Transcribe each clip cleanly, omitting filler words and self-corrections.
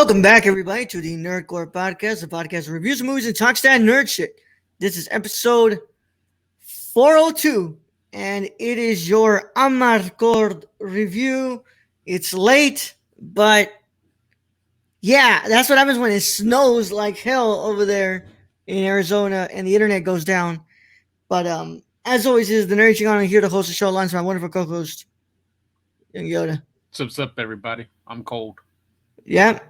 Welcome back, everybody, to the Nerdcore Podcast, the podcast that reviews movies and talks that nerd shit. This is episode 402, and it is your Amarcord review. It's late, but yeah, that's what happens when it snows like hell over there in Arizona and the internet goes down. But as always, is the Nerd Chicano here to host the show alongside my wonderful co-host, Young Yoda. What's up, everybody? I'm cold. Yep.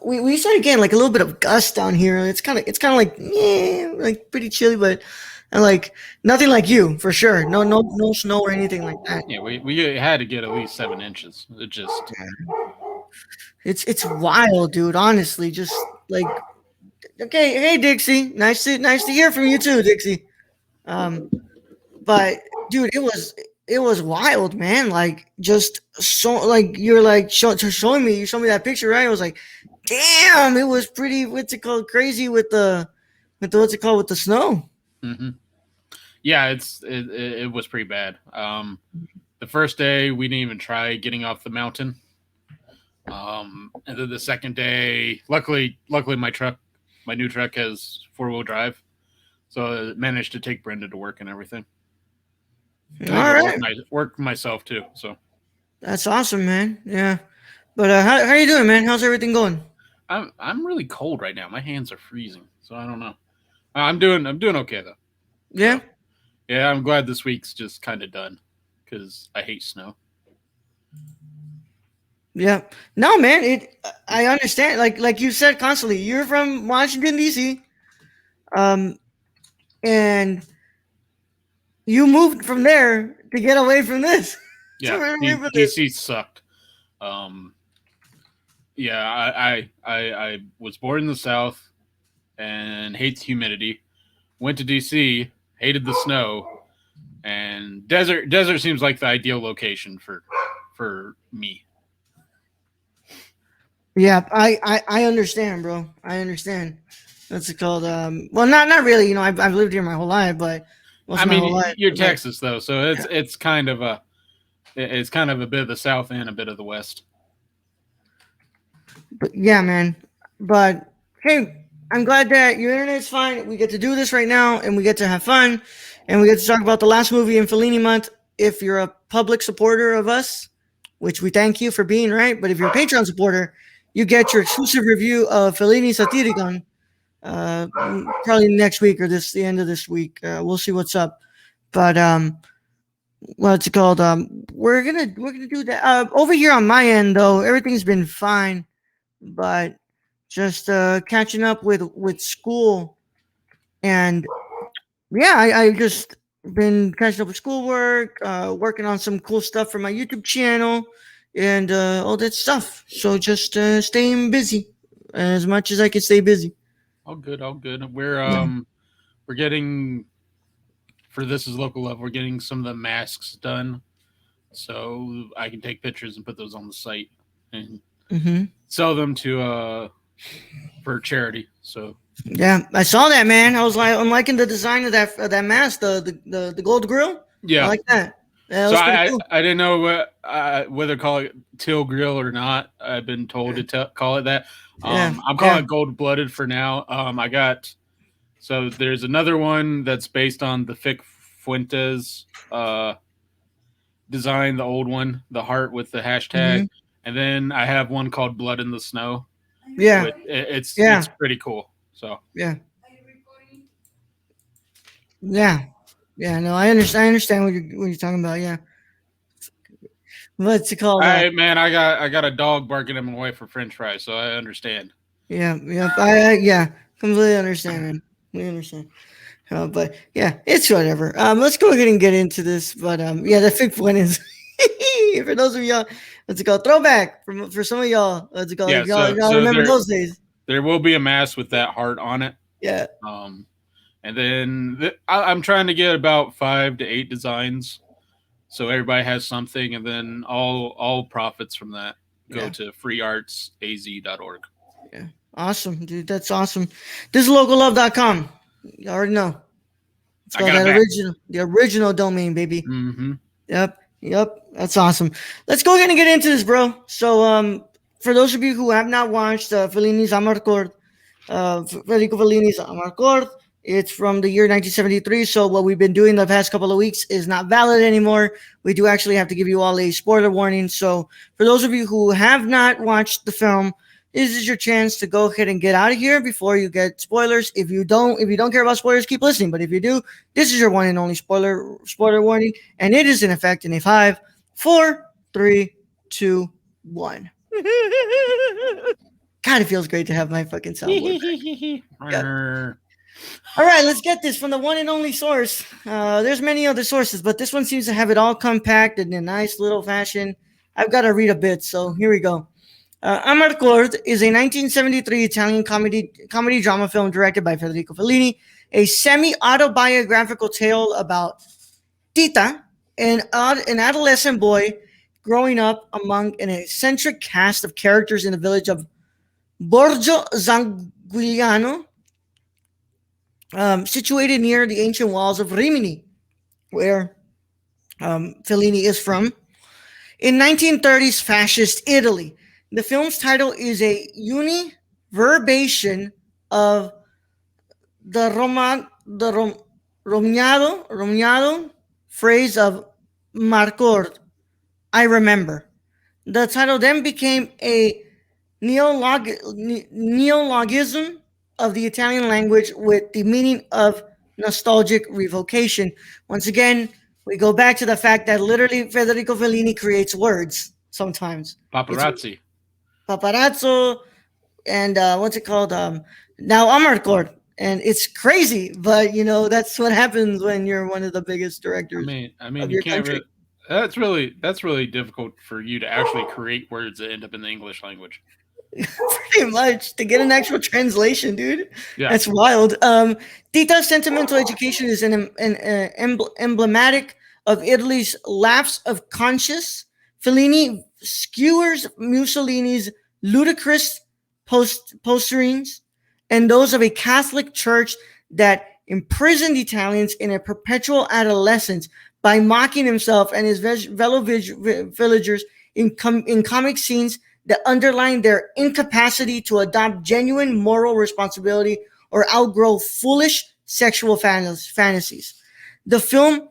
We started getting like a little bit of gust down here. It's kind of like pretty chilly, but like nothing like you for sure. No snow or anything like that. Yeah, we had to get at least 7 inches. It just it's wild, dude. Honestly, just like okay, hey Dixie, nice to hear from you too, Dixie. But dude, it was wild, man. Like just so like you're like showing me that picture, right? I was like, damn, it was pretty crazy with the with the snow. Mm-hmm. Yeah, it was pretty bad. The first day we didn't even try getting off the mountain. And then the second day, luckily my new truck has 4-wheel drive, so I managed to take Brenda to work and everything. All right, work myself too. So that's awesome, man. Yeah, but how are you doing, man? How's everything going? I'm really cold right now. My hands are freezing, so I don't know. I'm doing okay though. Yeah, so, yeah. I'm glad this week's just kind of done because I hate snow. Yeah, no, man. I understand. Like you said constantly, you're from Washington D.C. And you moved from there to get away from this. Yeah, DC sucked. Yeah, I was born in the South and hates humidity. Went to DC, hated the snow, and desert seems like the ideal location for me. Yeah, I understand, bro. I understand. What's it called? Well, not really. You know, I've lived here my whole life, but I mean, you're Texas though, so it's kind of a bit of the South and a bit of the West. But yeah, man. But hey, I'm glad that your internet's fine. We get to do this right now, and we get to have fun, and we get to talk about the last movie in Fellini month. If you're a public supporter of us, which we thank you for being, right? But if you're a Patreon supporter, you get your exclusive review of Fellini Satiricon. Probably next week or the end of this week. We'll see what's up. But what's it called? We're gonna do that. Over here on my end though, everything's been fine. But just catching up with school, and yeah, I just been catching up with schoolwork, working on some cool stuff for my YouTube channel, and all that stuff. So just staying busy as much as I can stay busy. All good. We're getting, for This Is Local Love, we're getting some of the masks done, so I can take pictures and put those on the site and sell them to for charity. So yeah, I saw that, man. I'm liking the design of that mask, the gold grill. Yeah, I like that. Yeah, so I didn't know whether to call it teal grill or not. I've been told to call it that. I'm calling it gold blooded for now. So there's another one that's based on the Vic Fuentes design, the old one, the heart with the hashtag, and then I have one called Blood in the Snow. Yeah, it's pretty cool. So yeah. No, I understand what you're talking about. Yeah. What's it called? Hey man, I got a dog barking at my wife for French fries, so I understand. Yeah, I completely understand, man. We understand. But yeah, it's whatever. Let's go ahead and get into this. But yeah, the fifth one is for those of y'all. Let's go throwback for some of y'all. Let's go. Yeah, y'all remember those days. There will be a mask with that heart on it. Yeah. And then I'm trying to get about 5 to 8 designs, so everybody has something, and then all profits from that go to freeartsaz.org. Yeah, awesome, dude. That's awesome. This is locallove.com. You already know. It's called the original domain, baby. Mm-hmm. Yep. That's awesome. Let's go ahead and get into this, bro. So, for those of you who have not watched Fellini's Amarcord, Federico Fellini's Amarcord, it's from the year 1973. So what we've been doing the past couple of weeks is not valid anymore. We do actually have to give you all a spoiler warning. So for those of you who have not watched the film, this is your chance to go ahead and get out of here before you get spoilers. If you don't care about spoilers, keep listening. But if you do, this is your one and only spoiler warning, and it is in effect in a 5, 4, 3, 2, 1. God, it feels great to have my fucking soundboard. All right, let's get this from the one and only source. There's many other sources, but this one seems to have it all compact in a nice little fashion. I've got to read a bit, so here we go. Amarcord is a 1973 Italian comedy drama film directed by Federico Fellini, a semi-autobiographical tale about Tita, an adolescent boy growing up among an eccentric cast of characters in the village of Borgo Zangugliano, situated near the ancient walls of Rimini, where Fellini is from, in 1930s fascist Italy. The film's title is a univerbation of the Romagnado phrase of Marcord, I remember. The title then became a neologism of the Italian language with the meaning of nostalgic revocation. Once again, we go back to the fact that literally Federico Fellini creates words sometimes. Paparazzi. Paparazzo and what's it called? Now Amarcord. And it's crazy, but that's what happens when you're one of the biggest directors. I mean, of you your can't. country. That's really difficult for you to actually create words that end up in the English language. Pretty much to get an actual translation, dude. Yeah. That's wild. Tita's sentimental education is emblematic of Italy's lapse of conscience. Fellini skewers Mussolini's ludicrous posterings and those of a Catholic church that imprisoned Italians in a perpetual adolescence by mocking himself and his fellow villagers in comic scenes that underline their incapacity to adopt genuine moral responsibility or outgrow foolish sexual fantasies. The film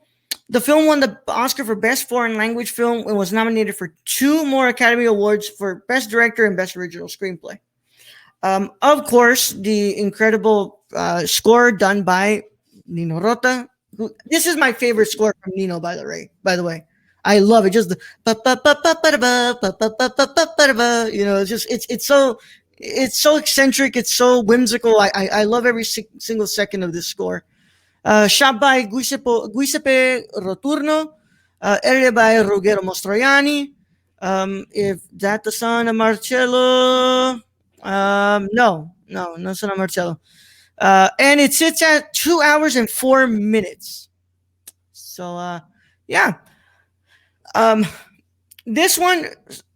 won the Oscar for Best Foreign Language Film and was nominated for 2 more Academy Awards for Best Director and Best Original Screenplay. Of course, the incredible score done by Nino Rota. This is my favorite score from Nino, by the way. I love it. Just the it's so eccentric. It's so whimsical. I love every single second of this score. Shot by Giuseppe Roturno, edited by Ruggero Mastroianni. If that the son of Marcello? No, son of Marcello. And it sits at 2 hours and 4 minutes. So, yeah. This one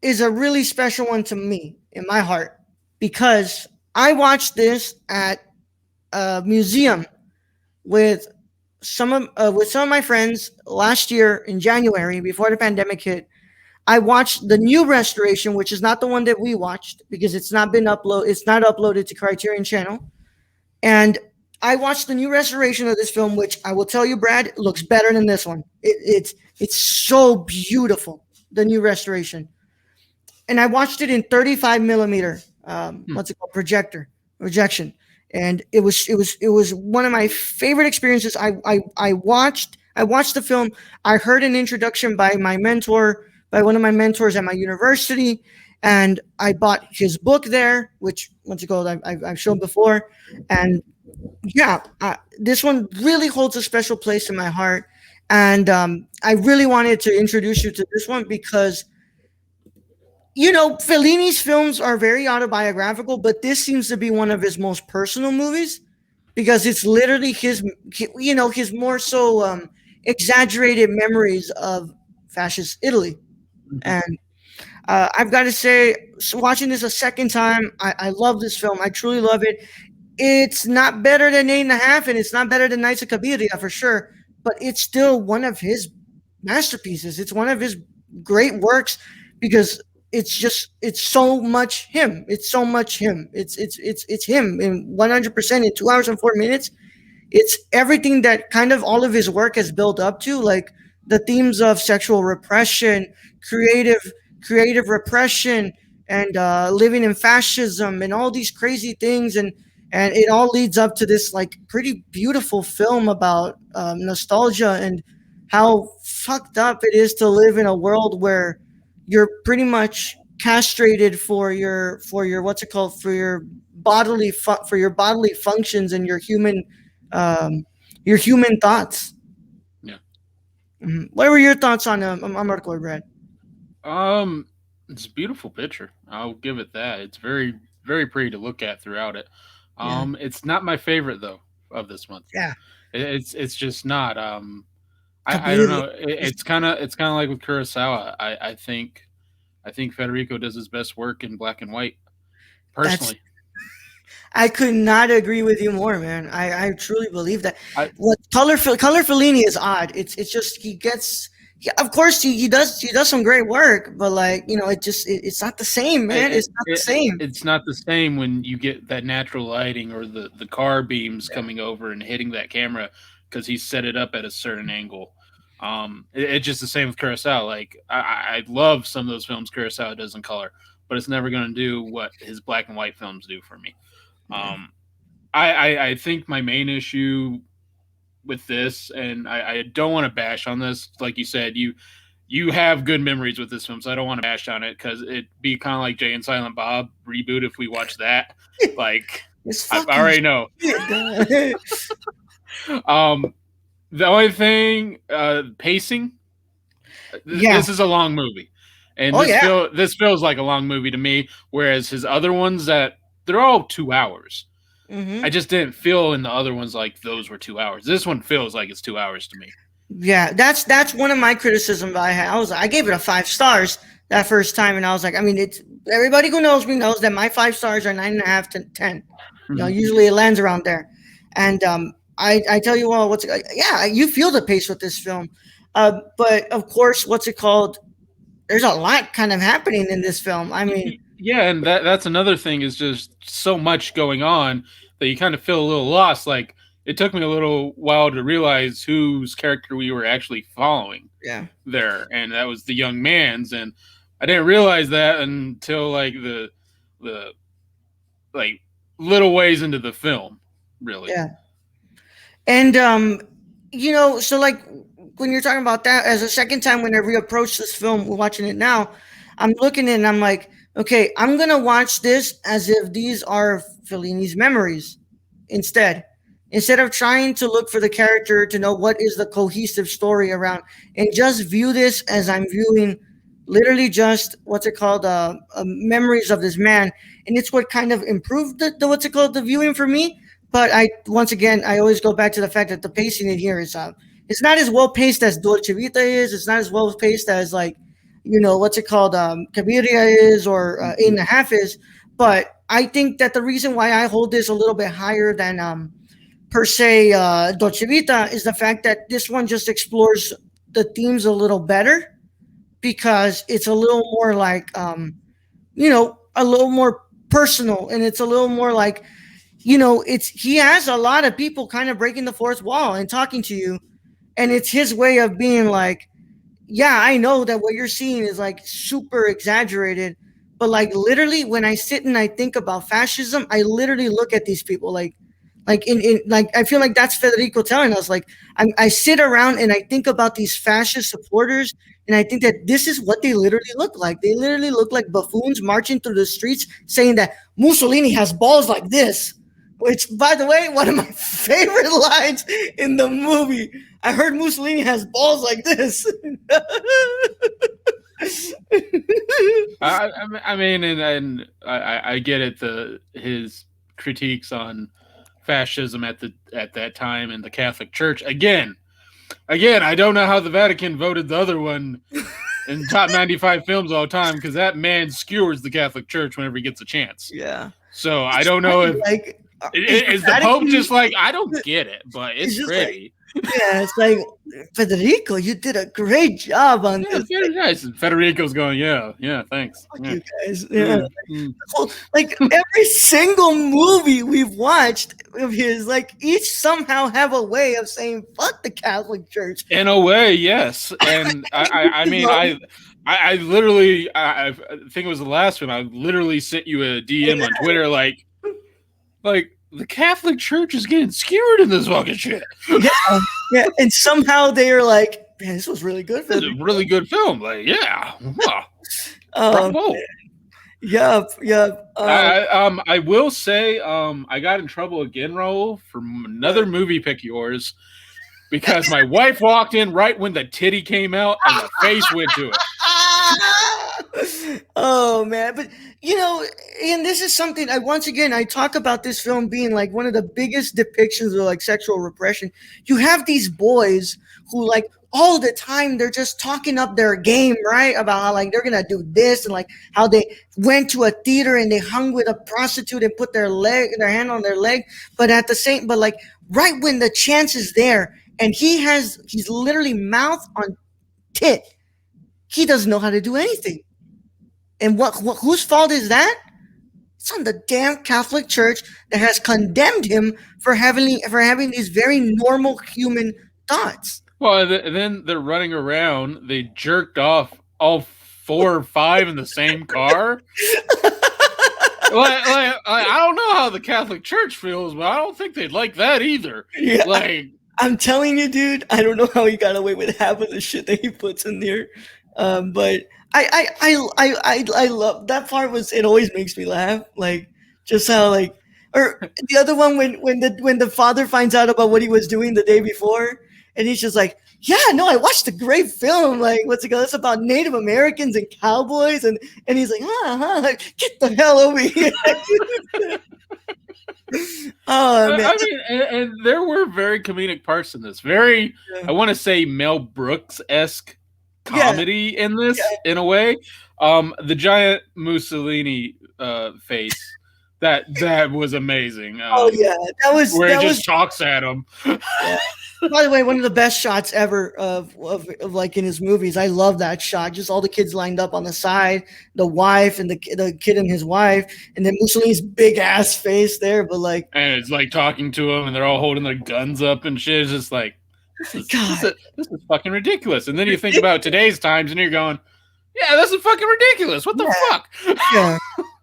is a really special one to me in my heart because I watched this at a museum with some of my friends last year in January before the pandemic hit. I watched the new restoration, which is not the one that we watched because it's not uploaded to Criterion Channel. And I watched the new restoration of this film, which I will tell you, Brad, looks better than this one. It's so beautiful, the new restoration. And I watched it in 35 millimeter, projection. And it was one of my favorite experiences. I watched the film. I heard an introduction by one of my mentors at my university, and I bought his book there, which I've shown before. And yeah, this one really holds a special place in my heart. And I really wanted to introduce you to this one because, Fellini's films are very autobiographical, but this seems to be one of his most personal movies because it's literally his more so exaggerated memories of fascist Italy. And I've got to say, watching this a second time, I love this film. I truly love it. It's not better than 8.5, and it's not better than Knights of Cabiria for sure, but it's still one of his masterpieces. It's one of his great works because it's so much him. It's so much him. It's him in 100% in 2 hours and 4 minutes. It's everything that kind of all of his work has built up to, like the themes of sexual repression, creative creative repression, and living in fascism, and all these crazy things, and it all leads up to this like pretty beautiful film about nostalgia and how fucked up it is to live in a world where you're pretty much castrated for your what's it called, for your for your bodily functions and um, your human thoughts. Yeah. What were your thoughts on Amarcord, Brad? Um, it's a beautiful picture. I'll give it that. It's very, very pretty to look at throughout it. Yeah, It's not my favorite though of this month. yeah, It's just not. I don't completely. know. It's kind of like with Kurosawa. I think Federico does his best work in black and white. That's Personally, I could not agree with you more, man. I truly believe that. I What color Fellini is odd. It's just he gets. Yeah, of course he does some great work, but like it's not the same, man. it, It's not the it, same. it's not the same when you get that natural lighting or the car beams coming over and hitting that camera because he set it up at a certain angle. It's just the same with Kurosawa. Like I love some of those films Kurosawa does in color, but it's never going to do what his black and white films do for me. Yeah. Um, I think my main issue with this, and I don't want to bash on this. Like you said, you have good memories with this film, so I don't want to bash on it because it'd be kind of like Jay and Silent Bob reboot if we watch that. Like It's I fucking already know. shit, dog. Um, the only thing, pacing. Yeah. This is a long movie, and Oh yeah. this feels like a long movie to me. Whereas his other ones that they're all 2 hours. I Hmm. just didn't feel in the other ones like those were 2 hours. This one feels like it's 2 hours to me. Yeah, that's one of my criticisms I had. I gave it a 5 stars that first time, and I was like, I mean, it's everybody who knows me knows that my 5 stars are 9.5 to 10. Mhm. Usually it lands around there. And I tell you all, yeah, you feel the pace with this film, but of course, what's it called? There's a lot kind of happening in this film. I mean, Yeah, and that's another thing is just so much going on that you kind of feel a little lost. Like it took me a little while to realize whose character we were actually following yeah, there, and that was the young man's, and I didn't realize that until like the like little ways into the film, really. yeah. And so like when you're talking about that, as a second time when I reapproach this film, we're watching it now, I'm looking at it and I'm like, okay, I'm gonna watch this as if these are Fellini's memories instead. Instead of trying to look for the character to know what is the cohesive story around, and just view this as I'm viewing literally just what's it called, memories of this man, and it's what kind of improved the what's it called, the viewing for me. But I once again I always go back to the fact that the pacing in here is it's not as well paced as Dolce Vita is. It's not as well paced as like what's it called, Cabiria is, or 8.5 is. But I think that the reason why I hold this a little bit higher than per se Dolce Vita is the fact that this one just explores the themes a little better, because it's a little more like a little more personal, and it's a little more like it's he has a lot of people kind of breaking the fourth wall and talking to you, and it's his way of being like, yeah, I know that what you're seeing is like super exaggerated, but like literally when I sit and I think about fascism, I literally look at these people like in like I feel like that's Federico telling us, like I sit around and I think about these fascist supporters, and I think that this is what they literally look like. They literally look like buffoons marching through the streets saying that Mussolini has balls like this, which, by the way, one of my favorite lines in the movie. I heard Mussolini has balls like this. I mean, and I get it. His critiques on fascism at that time and the Catholic Church. Again, I don't know how the Vatican voted the other one in top 95 films all the time, because that man skewers the Catholic Church whenever he gets a chance. Yeah. So I don't know if like is the Pope just like, I don't get it, but it's just pretty. like, yeah, it's like Federico, you did a great job on Yeah, this. very nice. And Federico's going, yeah, thanks. Fuck Yeah. you guys. Yeah. Mm. Well, like every single movie we've watched of his, like each somehow have a way of saying "fuck the Catholic Church." In a way, yes. And I mean, I literally, I think it was the last one. I literally sent you a DM on Twitter, like the Catholic Church is getting skewered in this fucking shit. Yeah, and somehow they are like, man, this was really good. This is a really good film. Like, yeah, bravo. Yep. I will say, I got in trouble again, Raul, for another movie pick of yours, because my wife walked in right when the titty came out and the face went to it. Oh man, but and this is something I talk about this film being like one of the biggest depictions of like sexual repression. You have these boys who like all the time they're just talking up their game, right? About how like they're gonna do this and like how they went to a theater and they hung with a prostitute and put their hand on their leg, but like right when the chance is there and he's literally mouth on tit, he doesn't know how to do anything. And whose fault is that? It's on the damn Catholic Church that has condemned him for having these very normal human thoughts. Well, then they're running around. They jerked off all 4 or 5 in the same car. I don't know how the Catholic Church feels, but I don't think they'd like that either. Yeah, like, I'm telling you, dude. I don't know how he got away with half of the shit that he puts in there, but I love that part. It always makes me laugh, like just how like, or the other one when the father finds out about what he was doing the day before, and he's just like, yeah, no, I watched a great film. Like, what's it called? It's about Native Americans and cowboys, and he's like, get the hell over here. Oh man! I mean, and there were very comedic parts in this. Very, I want to say Mel Brooks-esque comedy in this, in a way. The giant Mussolini face, that was amazing. That was where he just talks at him. Yeah. By the way, one of the best shots ever of like in his movies. I love that shot. Just all the kids lined up on the side, the wife and the kid and his wife, and then Mussolini's big ass face there. But like, and it's like talking to him, and they're all holding their guns up and shit. It's just like, this is fucking ridiculous. And then you think about today's times, and you're going, yeah, this is fucking ridiculous. What the fuck? Yeah.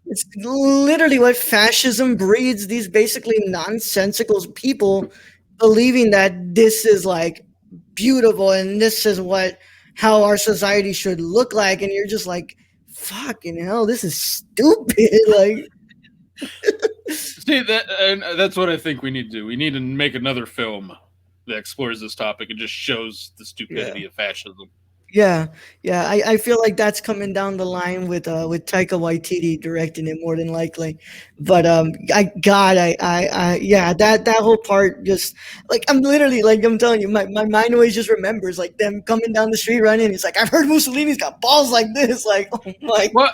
It's literally what fascism breeds. These basically nonsensical people believing that this is like beautiful and this is how our society should look like, and you're just like, fucking hell, this is stupid. Like, see and that's what I think we need to do. We need to make another film that explores this topic and just shows the stupidity of fascism. Yeah. I feel like that's coming down the line with Taika Waititi directing it more than likely. But that whole part just like I'm literally like I'm telling you, my mind always just remembers like them coming down the street running. It's like I've heard Mussolini's got balls like this. Like, oh my god.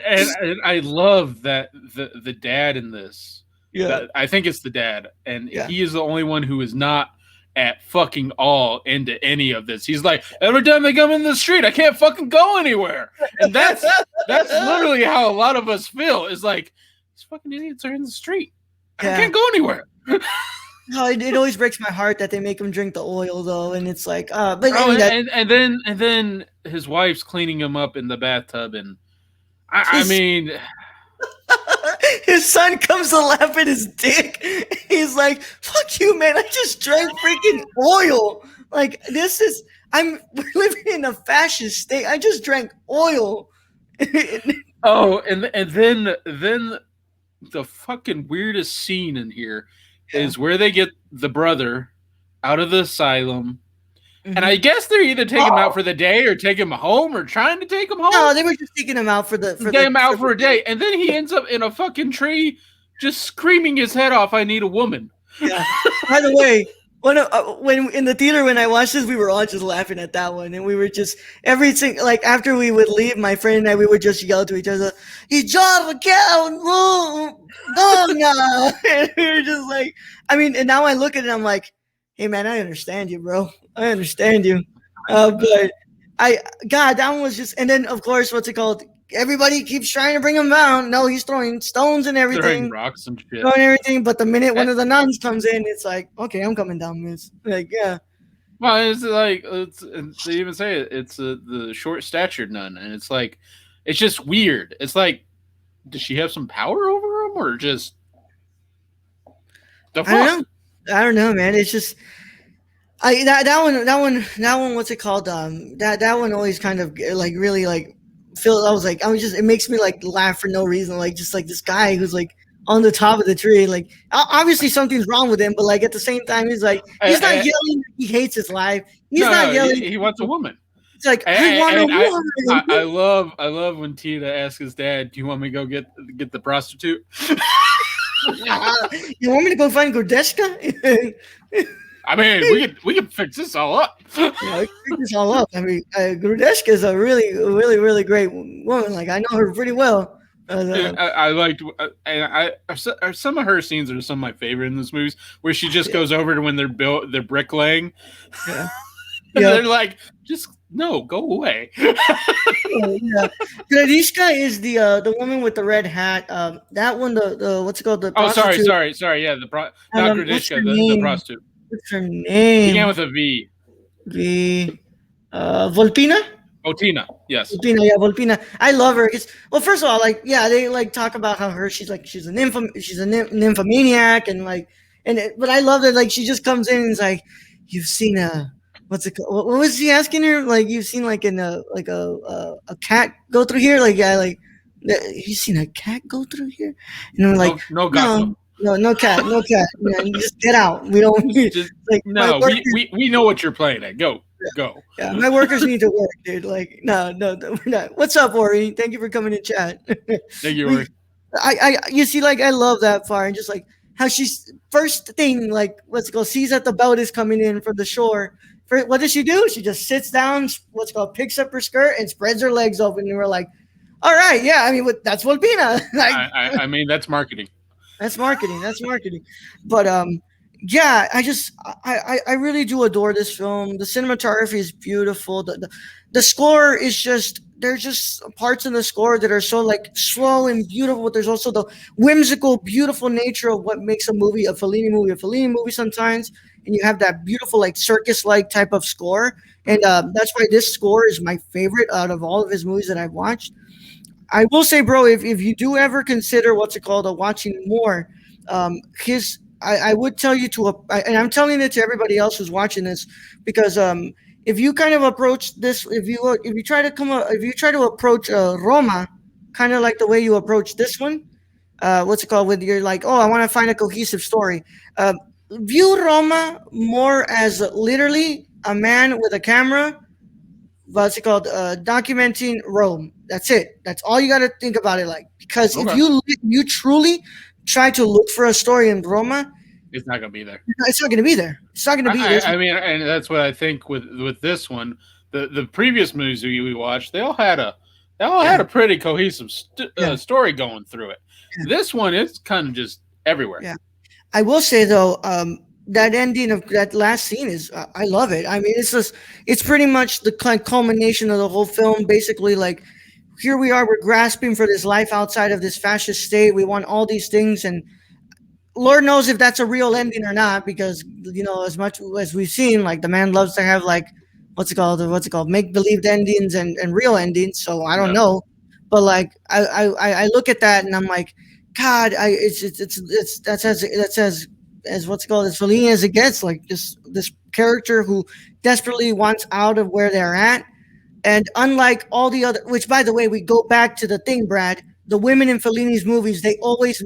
And I love that the dad in this. Yeah, I think it's the dad, and he is the only one who is not at fucking all into any of this. He's like, every time they come in the street, I can't fucking go anywhere. And that's literally how a lot of us feel. Is like, these fucking idiots are in the street. I can't go anywhere. No, it always breaks my heart that they make him drink the oil though, and it's like, and then his wife's cleaning him up in the bathtub, and I mean. His son comes to laugh at his dick. He's like, fuck you, man. I just drank freaking oil. Like, we're living in a fascist state. I just drank oil. Oh, and then the fucking weirdest scene in here is where they get the brother out of the asylum. And I guess they're either taking him out for the day or taking him home or trying to take him home. No, they were just taking him out for a day. And then he ends up in a fucking tree just screaming his head off, I need a woman. Yeah. By the way, when in the theater when I watched this, we were all just laughing at that one. And we were just, everything, like after we would leave, my friend and I, we would just yell to each other, and we were just like, I mean, and now I look at it, I'm like, Hey man, I understand you, bro. I understand you. But I God, that one was just and then of course what's it called? Everybody keeps trying to bring him down. No, he's throwing stones and Throwing everything, rocks and shit. throwing everything. But the minute Eh, one of the nuns comes in, it's like, okay, I'm coming down, miss. Like, yeah. Well, it's like they even say it's the short statured nun, and it's like it's just weird. It's like, does she have some power over him, or just the I don't fuck? know. I don't know, man. It's just that one what's it called that one always kind of like really like feel I was just it makes me like laugh for no reason like just like this guy who's like on the top of the tree like obviously something's wrong with him but like at the same time he's like he's not I, yelling he hates his life he's no, not no, yelling he wants a woman. it's like I want a And woman. I love when Tina asks his dad, "Do you want me to go get the prostitute?" You want me to go find Gordeshka? I mean, we can fix this all up. Yeah, I can pick this all up. I mean, Grudeshka is a really, really, really great woman. Like I know her pretty well. Dude, I liked, and some of her scenes are some of my favorite in this movie, where she just goes over to when they're bricklaying, yeah, and yeah, they're like, just no, go away. yeah. Grudeshka is the woman with the red hat. That one, the what's it called, the Oh, sorry, prostitute. yeah, not What's her Gradishka, the name? prostitute What's her began name? with a V. The Volpina. Oh, Tina, yes. Volpina, yeah, Volpina. I love her because, well, first of all, like, yeah, they like talk about how she's a nymphomaniac, and like, but I love that, like, she just comes in and is like, you've seen a, what's it called? What was she asking her? Like, you've seen like a cat go through here? Like, yeah, like, you've seen a cat go through here? And I'm like, No, no, God, no, no. no, no cat, no cat. Yeah, you just get out. We don't. Just Like my no. work. We know what you're playing at. Go, go. Yeah, my workers need to work, dude. Like, no, we're not. What's up, Ori? Thank you for coming in chat. Thank you, we, Ori. you see, like, I love that far, and just like how she's first thing, like, what's it called, sees that the boat is coming in from the shore. What does she do? She just sits down, what's it called, picks up her skirt and spreads her legs open, and we're like, all right, yeah, I mean, that's Volpina. Like, I mean, that's marketing. that's marketing. That's marketing. But yeah, I really do adore this film. The cinematography is beautiful. The score is just there's just parts in the score that are so like slow and beautiful, but there's also the whimsical, beautiful nature of what makes a Fellini movie sometimes. And you have that beautiful like circus like type of score. And that's why this score is my favorite out of all of his movies that I've watched. I will say, bro, if you do ever consider what's it called, watching more, I would tell you and I'm telling it to everybody else who's watching this, because if you kind of approach this, if you try to if you try to approach Roma, kind of like the way you approach this one, what's it called, with you're like, oh, I want to find a cohesive story. Uh, View Roma more as literally a man with a camera, what's it called, documenting Rome. That's it. That's all you got to think about it like. Because if Okay, you truly try to look for a story in Roma, it's not gonna be there. it's not going to be there. It's not going to be this. I mean, and that's what I think with this one. The previous movies we watched, they all Yeah, had a pretty cohesive yeah, story going through it. yeah, This one, it's kind of just everywhere. yeah. I will say though, that ending of that last scene is I love it. I mean, it's pretty much the culmination of the whole film. Basically, like here we are, we're grasping for this life outside of this fascist state. We want all these things, and Lord knows if that's a real ending or not, because as much as we've seen, like the man loves to have like what's it called, make believe endings and real endings. So I don't Yeah. know, but like I look at that and I'm like, God, it's that's as what's it called, as Fellini as it gets. Like this character who desperately wants out of where they're at, and unlike all the other, which by the way, we go back to the thing, Brad. The women in Fellini's movies, they always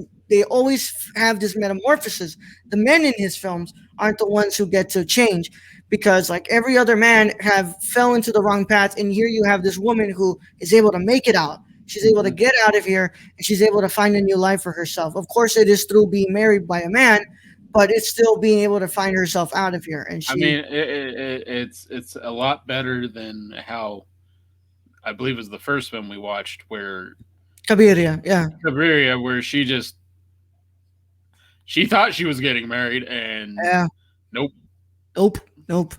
have this metamorphosis. The men in his films aren't the ones who get to change, because like every other man have fell into the wrong path, and here you have this woman who is able to make it out. She's able to Mhm. get out of here, and she's able to find a new life for herself. Of course, it is through being married by a man, but it's still being able to find herself out of here. And I she, mean, it's a lot better than how I believe it was the first film we watched, where Cabiria, yeah, Cabrera, where she thought she was getting married, and yeah. nope. Nope, nope.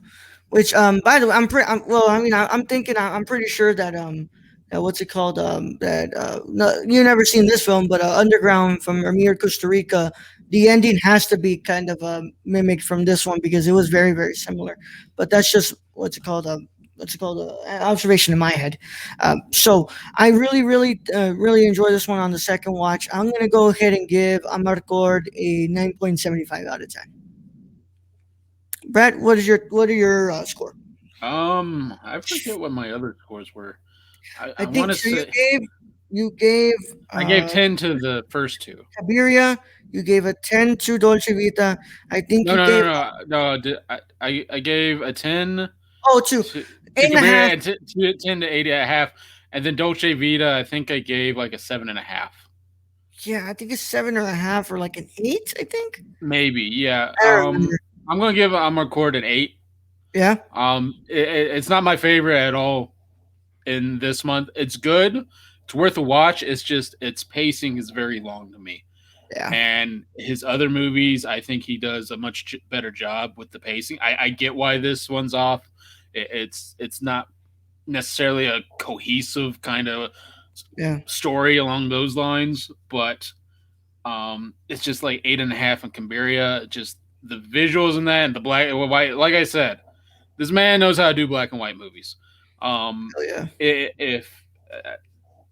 Which, by the way, well. I mean, I'm thinking. I'm pretty sure that what's it called? That no, you never seen this film, but Underground from Amir, Costa Rica. The ending has to be kind of mimicked from this one because it was very, very similar. But that's just what's it called? What's it called? Observation in my head. So I really, really, really enjoy this one on the second watch. I'm gonna go ahead and give Amarcord a 9.75 out of 10. Brett, what are your score? I forget what my other scores were. I I want think to so. You say gave you gave I gave uh, 10 to the first two. Cabiria. You gave a 10 to Dolce Vita. I think No, you no, gave no, no, no. I gave a 10 two, to eight and a Cabrera half. and 10 to 8 and a half. And then Dolce Vita, I think I gave like a 7.5. Yeah, I think it's 7.5 or like an 8. I think Maybe, yeah. I don't remember. I'm gonna give Amarcord an 8. Yeah, It's not my favorite at all in this month. It's good. It's worth a watch. It's just its pacing is very long to me. yeah, And his other movies, I think he does a much better job with the pacing. I get why this one's off. It's not necessarily a cohesive kind of yeah, story along those lines, but it's just like 8.5 in Cambiria. Just the visuals in that and the black and white. Like I said, this man knows how to do black and white movies. oh yeah, If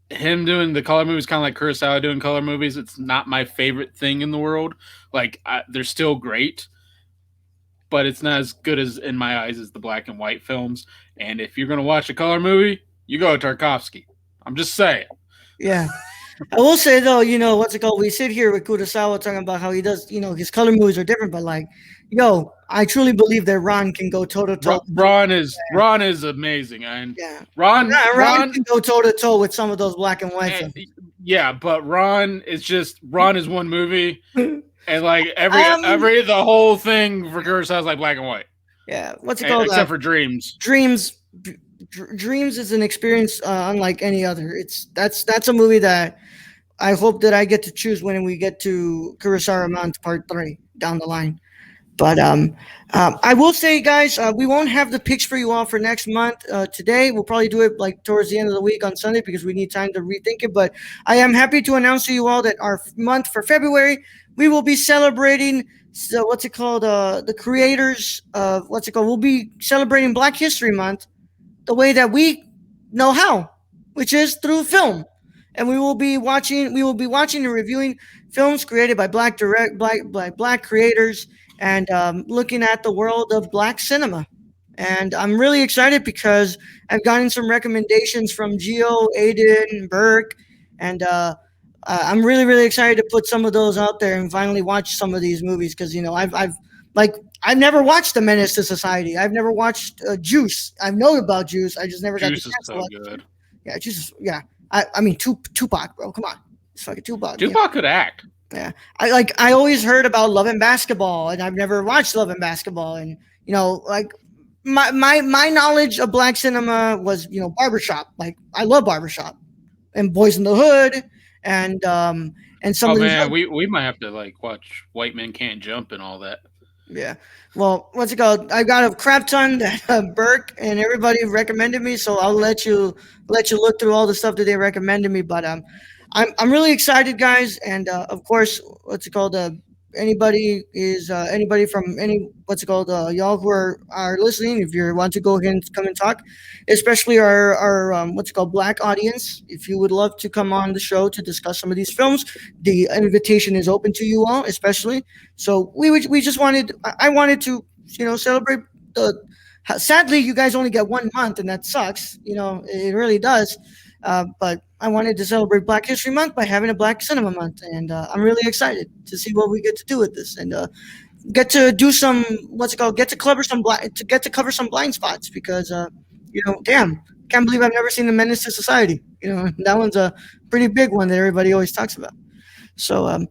him doing the color movies, kind of like Kurosawa doing color movies, it's not my favorite thing in the world. Like they're still great, but it's not as good as in my eyes as the black and white films. And if you're gonna watch a color movie, you go to Tarkovsky. I'm just saying. yeah. I will say though, what's it called? We sit here with Kurosawa talking about how he does, his color movies are different, but like, yo, I truly believe that Ron can go toe to toe. Ron is amazing, and Yeah, Ron Ron can go toe to toe with some of those black and white films. yeah, but Ron is one movie, and like Um, every the whole thing for Kurosawa is like black and white, yeah, what's it called? except for Dreams. Dreams. Dreams is an experience unlike any other. That's a movie that I hope that I get to choose when we get to Kurosawa Mount Part 3 down the line. But I will say, guys, we won't have the picks for you all for next month. Today, we'll probably do it like towards the end of the week on Sunday because we need time to rethink it. But I am happy to announce to you all that our month for February, we will be celebrating. So what's it called? The creators of what's it called? We'll be celebrating Black History Month the way that we know how, which is through film. And we will be watching and reviewing films created by black creators and looking at the world of black cinema. And I'm really excited because I've gotten some recommendations from Gio, Aiden, Burke, and I'm really, really excited to put some of those out there and finally watch some of these movies because like I've never watched The Menace to Society. I've never watched Juice. I know about Juice. I just never got the Juice is chance to so watch. good. Yeah, Juice. Yeah, I mean Tupac, bro. Come on, it's fucking Tupac. Yeah. Tupac could act. Yeah, I always heard about Love and Basketball, and I've never watched Love and Basketball, and like my knowledge of black cinema was Barbershop. Like I love Barbershop and Boys in the Hood, and some Oh of these. man, we might have to like watch White Men Can't Jump and all that. Yeah. Well, what's it called? I've got a crap ton that Burke and everybody recommended me, so I'll let you look through all the stuff that they recommended me. But I'm really excited, guys, and of course, what's it called? Anybody from any what's it called? Y'all who are listening, if you want to go ahead and come and talk, especially our what's it called black audience, if you would love to come on the show to discuss some of these films, the invitation is open to you all, especially. So we just wanted I wanted to celebrate the. Sadly, you guys only get 1 month, and that sucks. It really does. But I wanted to celebrate Black History Month by having a Black Cinema Month, and I'm really excited to see what we get to do with this, and get to do some what's it called? Get to cover some blind spots because damn, can't believe I've never seen the Menace to Society. That one's a pretty big one that everybody always talks about. So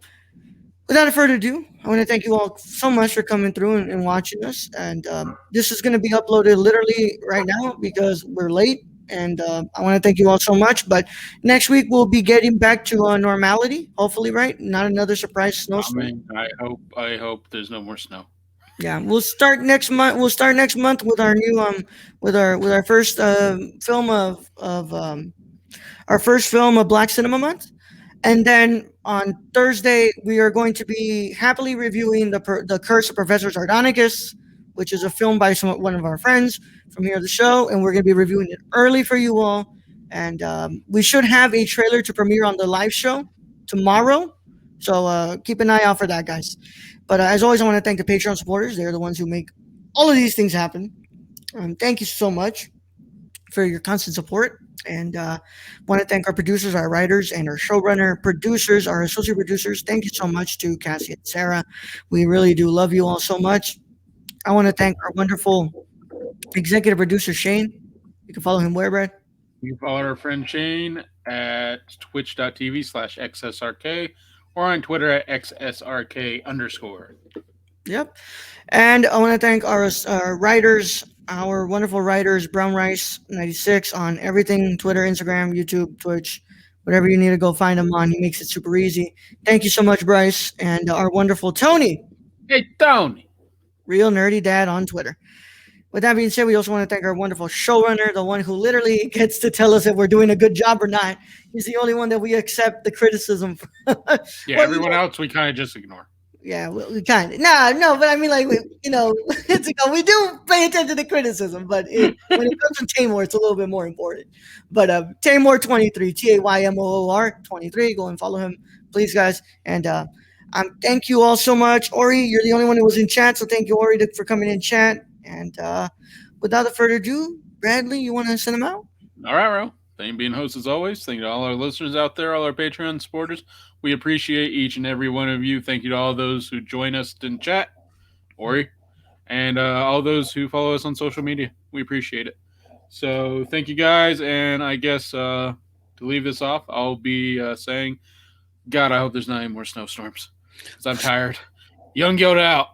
without further ado, I want to thank you all so much for coming through and watching us. And this is going to be uploaded literally right now because we're late. And I want to thank you all so much. But next week we'll be getting back to normality, hopefully, right? Not another surprise I snowstorm. mean, I hope there's no more snow. Yeah, we'll start next month. We'll start next month with our new with our first film of our first film of Black Cinema Month. And then on Thursday, we are going to be happily reviewing the Curse of Professor Sardonicus, which is a film by one of our friends from here at the show, and we're going to be reviewing it early for you all. And we should have a trailer to premiere on the live show tomorrow, so keep an eye out for that, guys. But as always, I want to thank the Patreon supporters. They're the ones who make all of these things happen. Thank you so much for your constant support. And want to thank our producers, our writers, and our showrunner producers, our associate producers. Thank you so much to Cassie and Sarah. We really do love you all so much. I want to thank our wonderful executive producer, Shane. You can follow him where, Brad? You can follow our friend Shane at twitch.tv/XSRK or on Twitter at XSRK_. Yep. And I want to thank our writers, our wonderful writers, Brown Rice 96 on everything, Twitter, Instagram, YouTube, Twitch, whatever you need to go find him on. He makes it super easy. Thank you so much, Bryce. And our wonderful Tony. Hey, Tony. Real Nerdy Dad on Twitter. With that being said, we also want to thank our wonderful showrunner, the one who literally gets to tell us if we're doing a good job or not. He's the only one that we accept the criticism from. Yeah, well, everyone else we kind of just ignore. Yeah, we kind of no, but I mean, like, we do pay attention to criticism, but when it comes to Taymor, it's a little bit more important. But Taymor 23, Taymor 23, go and follow him, please, guys. And thank you all so much, Ori. You're the only one who was in chat, so thank you, Ori, for coming in chat. And without further ado, Bradley, you want to send them out? All right, Ro. Thank you being host as always. Thank you to all our listeners out there, all our Patreon supporters. We appreciate each and every one of you. Thank you to all those who join us in chat, Ori, and all those who follow us on social media. We appreciate it. So thank you guys. And I guess to leave this off, I'll be saying, God, I hope there's not any more snowstorms because I'm tired. Young Yoda out.